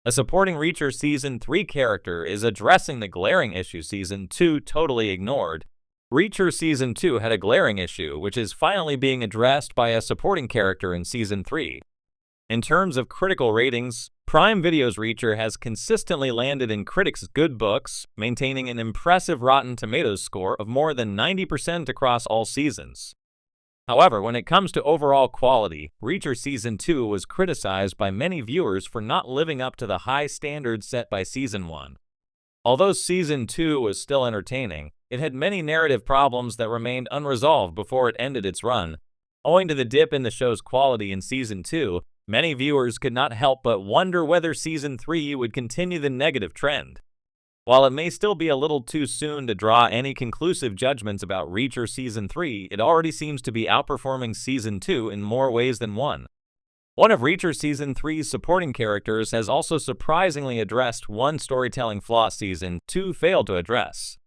A supporting Reacher Season 3 character is addressing the glaring issue Season 2 totally ignored. Reacher Season 2 had a glaring issue, which is finally being addressed by a supporting character in Season 3. In terms of critical ratings, Prime Video's Reacher has consistently landed in critics' good books, maintaining an impressive Rotten Tomatoes score of more than 90% across all seasons. However, when it comes to overall quality, Reacher Season 2 was criticized by many viewers for not living up to the high standards set by Season 1. Although Season 2 was still entertaining, it had many narrative problems that remained unresolved before it ended its run. Owing to the dip in the show's quality in Season 2, many viewers could not help but wonder whether Season 3 would continue the negative trend. While it may still be a little too soon to draw any conclusive judgments about Reacher Season 3, it already seems to be outperforming Season 2 in more ways than one. One of Reacher Season 3's supporting characters has also surprisingly addressed one storytelling flaw Season 2 failed to address.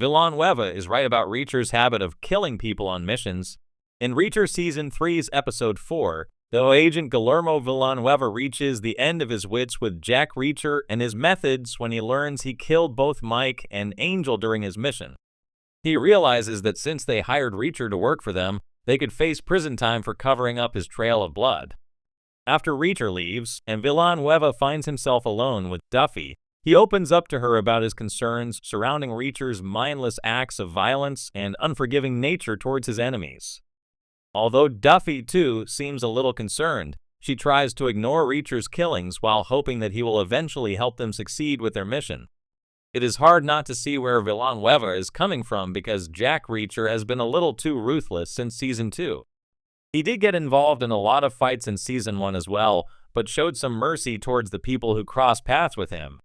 Villanueva is right about Reacher's habit of killing people on missions. In Reacher Season 3's Episode 4, though Agent Guillermo Villanueva reaches the end of his wits with Jack Reacher and his methods when he learns he killed both Mike and Angel during his mission. He realizes that since they hired Reacher to work for them, they could face prison time for covering up his trail of blood. After Reacher leaves, and Villanueva finds himself alone with Duffy, he opens up to her about his concerns surrounding Reacher's mindless acts of violence and unforgiving nature towards his enemies. Although Duffy, too, seems a little concerned, she tries to ignore Reacher's killings while hoping that he will eventually help them succeed with their mission. It is hard not to see where Villanueva is coming from because Jack Reacher has been a little too ruthless since Season 2. He did get involved in a lot of fights in Season 1 as well, but showed some mercy towards the people who crossed paths with him.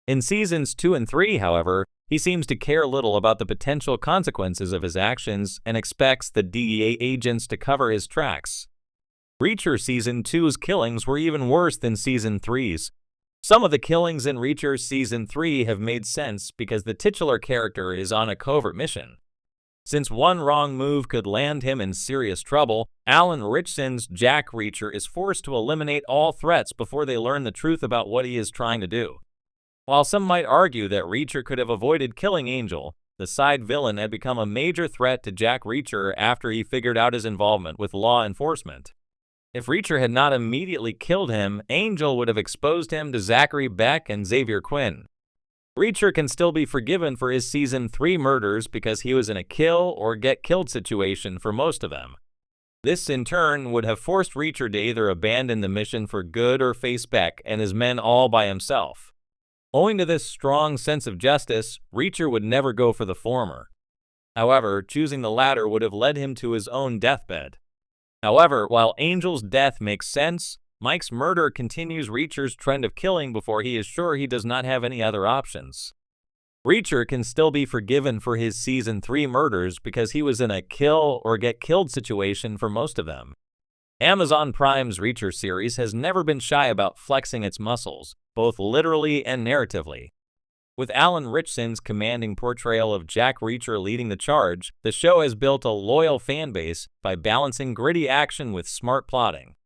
In Seasons 2 and 3, however, he seems to care little about the potential consequences of his actions and expects the DEA agents to cover his tracks. Reacher Season 2's killings were even worse than Season 3's. Some of the killings in Reacher Season 3 have made sense because the titular character is on a covert mission. Since one wrong move could land him in serious trouble, Alan Ritchson's Jack Reacher is forced to eliminate all threats before they learn the truth about what he is trying to do. While some might argue that Reacher could have avoided killing Angel, the side villain had become a major threat to Jack Reacher after he figured out his involvement with law enforcement. If Reacher had not immediately killed him, Angel would have exposed him to Zachary Beck and Xavier Quinn. Reacher can still be forgiven for his Season 3 murders because he was in a kill or get killed situation for most of them. This in turn would have forced Reacher to either abandon the mission for good or face Beck and his men all by himself. Owing to this strong sense of justice, Reacher would never go for the former. However, choosing the latter would have led him to his own deathbed. However, while Angel's death makes sense, Mike's murder continues Reacher's trend of killing before he is sure he does not have any other options. Reacher can still be forgiven for his Season 3 murders because he was in a kill or get killed situation for most of them. Amazon Prime's Reacher series has never been shy about flexing its muscles, both literally and narratively. With Alan Ritchson's commanding portrayal of Jack Reacher leading the charge, the show has built a loyal fan base by balancing gritty action with smart plotting.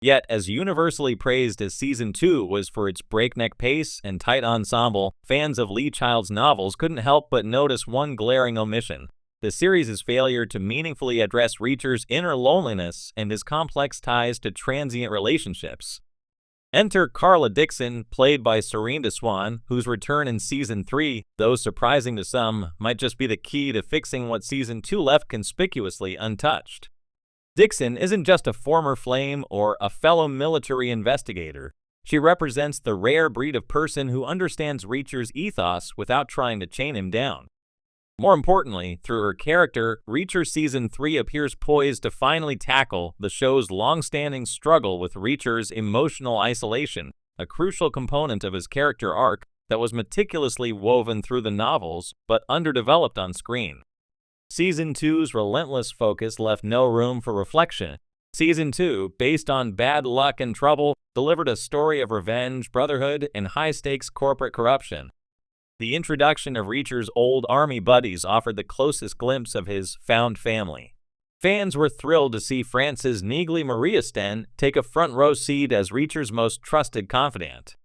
Yet, as universally praised as Season 2 was for its breakneck pace and tight ensemble, fans of Lee Child's novels couldn't help but notice one glaring omission: the series' failure to meaningfully address Reacher's inner loneliness and his complex ties to transient relationships. Enter Carla Dixon, played by Serena Swan, whose return in Season 3, though surprising to some, might just be the key to fixing what Season 2 left conspicuously untouched. Dixon isn't just a former flame or a fellow military investigator. She represents the rare breed of person who understands Reacher's ethos without trying to chain him down. More importantly, through her character, Reacher Season 3 appears poised to finally tackle the show's long-standing struggle with Reacher's emotional isolation, a crucial component of his character arc that was meticulously woven through the novels but underdeveloped on screen. Season 2's relentless focus left no room for reflection. Season 2, based on bad luck and trouble, delivered a story of revenge, brotherhood, and high-stakes corporate corruption. The introduction of Reacher's old army buddies offered the closest glimpse of his found family. Fans were thrilled to see Frances Neagley Maria Sten take a front-row seat as Reacher's most trusted confidant.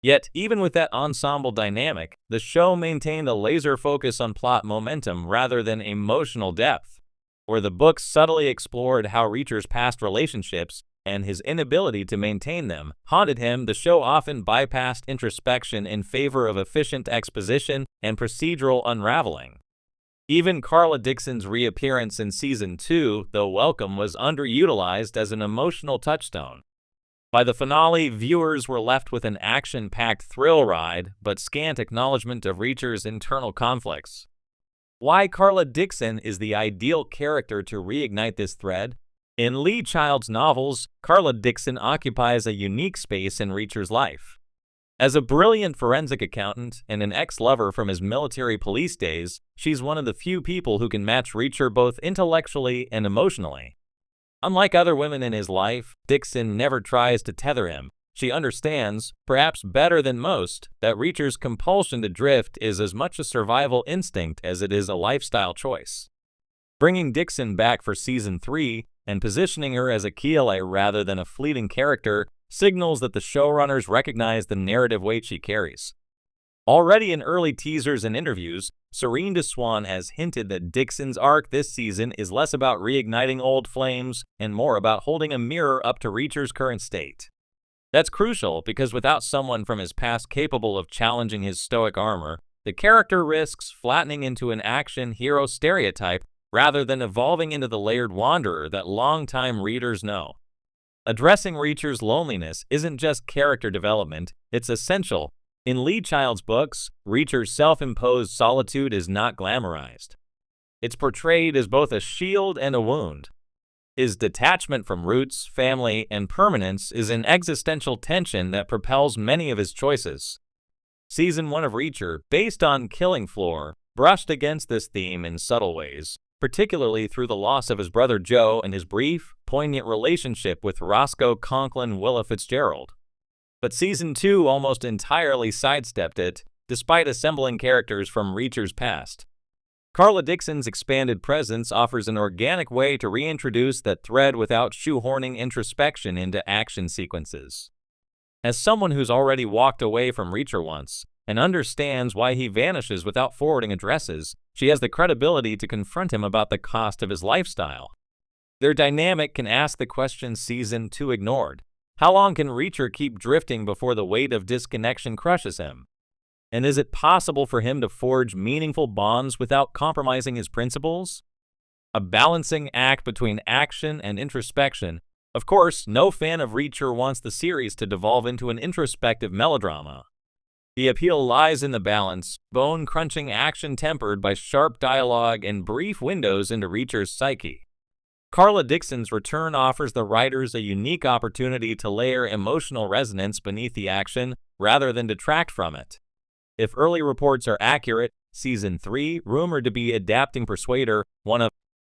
Yet, even with that ensemble dynamic, the show maintained a laser focus on plot momentum rather than emotional depth. Where the books subtly explored how Reacher's past relationships and his inability to maintain them haunted him, the show often bypassed introspection in favor of efficient exposition and procedural unraveling. Even Carla Dixon's reappearance in Season 2, though welcome, was underutilized as an emotional touchstone. By the finale, viewers were left with an action-packed thrill ride, but scant acknowledgement of Reacher's internal conflicts. Why Carla Dixon is the ideal character to reignite this thread? In Lee Child's novels, Carla Dixon occupies a unique space in Reacher's life. As a brilliant forensic accountant and an ex-lover from his military police days, she's one of the few people who can match Reacher both intellectually and emotionally. Unlike other women in his life, Dixon never tries to tether him. She understands, perhaps better than most, that Reacher's compulsion to drift is as much a survival instinct as it is a lifestyle choice. Bringing Dixon back for Season 3 and positioning her as a key ally rather than a fleeting character signals that the showrunners recognize the narrative weight she carries. Already in early teasers and interviews, Serene DeSwan has hinted that Dixon's arc this season is less about reigniting old flames and more about holding a mirror up to Reacher's current state. That's crucial because without someone from his past capable of challenging his stoic armor, the character risks flattening into an action hero stereotype rather than evolving into the layered wanderer that longtime readers know. Addressing Reacher's loneliness isn't just character development, it's essential. In Lee Child's books, Reacher's self-imposed solitude is not glamorized. It's portrayed as both a shield and a wound. His detachment from roots, family, and permanence is an existential tension that propels many of his choices. Season 1 of Reacher, based on Killing Floor, brushed against this theme in subtle ways, particularly through the loss of his brother Joe and his brief, poignant relationship with Roscoe Conklin Willa Fitzgerald. But Season 2 almost entirely sidestepped it, despite assembling characters from Reacher's past. Carla Dixon's expanded presence offers an organic way to reintroduce that thread without shoehorning introspection into action sequences. As someone who's already walked away from Reacher once, and understands why he vanishes without forwarding addresses, she has the credibility to confront him about the cost of his lifestyle. Their dynamic can ask the question Season 2 ignored. How long can Reacher keep drifting before the weight of disconnection crushes him? And is it possible for him to forge meaningful bonds without compromising his principles? A balancing act between action and introspection. Of course, no fan of Reacher wants the series to devolve into an introspective melodrama. The appeal lies in the balance, bone-crunching action tempered by sharp dialogue and brief windows into Reacher's psyche. Carla Dixon's return offers the writers a unique opportunity to layer emotional resonance beneath the action rather than detract from it. If early reports are accurate, Season 3, rumored to be adapting Persuader, one of